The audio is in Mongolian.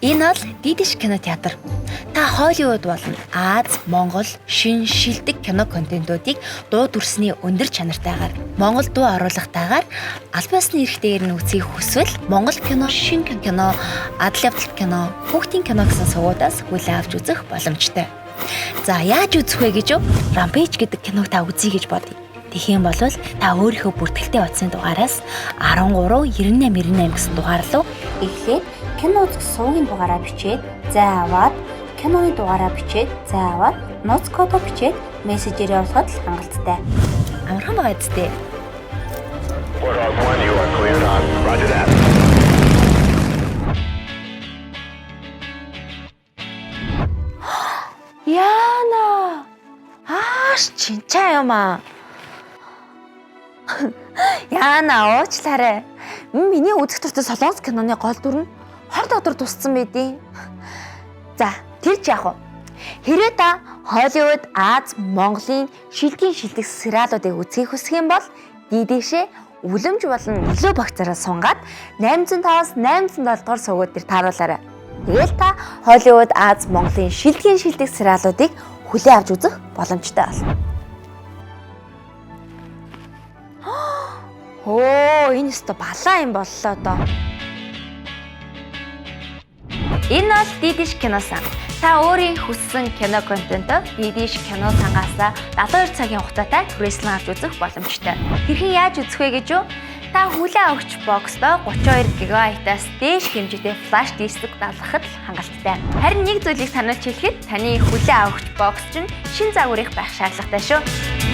Энэ бол Дидиш кинотеатр. Та Холливуд болон Аз, Монгол шин шилдэг кино контентуудыг дуу дүрсний өндөр чанартайгаар, Монгол дуу оруулалтайгаар аль биесны эрхтэйгээр нь үзхийг хүсвэл Монгол кино, шин кино, адал явдал кино, хүүхдийн кино гэсэн сувгуудаас хүлээн авч үзэх боломжтой. За яаж үзэх вэ гэж Rampage гэдэг киног та үзье гэж бодъё. Тэгэх юм бол та өөрийнхөө бүртгэлтэй утасны дугаараас 139898 гэсэн дугаар руу эхлээд кино үзэх сувгийн дугаараа бичээд заавал киноны дугаараа бичээд заавал нууц кодоо бичээд мессежээр явуулахад л хангалттай. Амархан байгаа зү. Warthog 1, you are cleared on. Roger that. Яна. Чинчаа юм аа. Яна уучлаарай. Миний үзэх дуртай солонгос киноны гол дүр нь хор доктор туссан байдیں۔ За, тэр ч яах вэ? Хэрвээ та Холливуд, Аз, Монголын шилдэг сериалуудыг үзхийг хүсэх юм бол дидишээ үлэмж болон илүү багцаараа сунгаад 805-аас 807 дугаар сувгууд дээр тааруулаарай. Тэгэл та Холливуд, Аз, Монголын шилдэг сериалуудыг хүлээн авч үзэх боломжтой болно. Энэ өстө балаа юм боллоо доо. Энэ бол Дидиш киносан. Та өөрийн хүссэн кино контентоо Дидиш кино сангаас 72 цагийн хугацаатай түрээслэн авч үзэх боломжтой. Хэрхэн яаж үзэх вэ гэж юу? Та хүлээн авахч боксдоо 32 ГБ-аас дээш хэмжээтэй флаш диск давлахад хангалттай. Харин нэг зүйлийг сануулж хэлэхэд таны хүлээн авахч бокс чинь шин загварыг байх шаардлагатай шүү.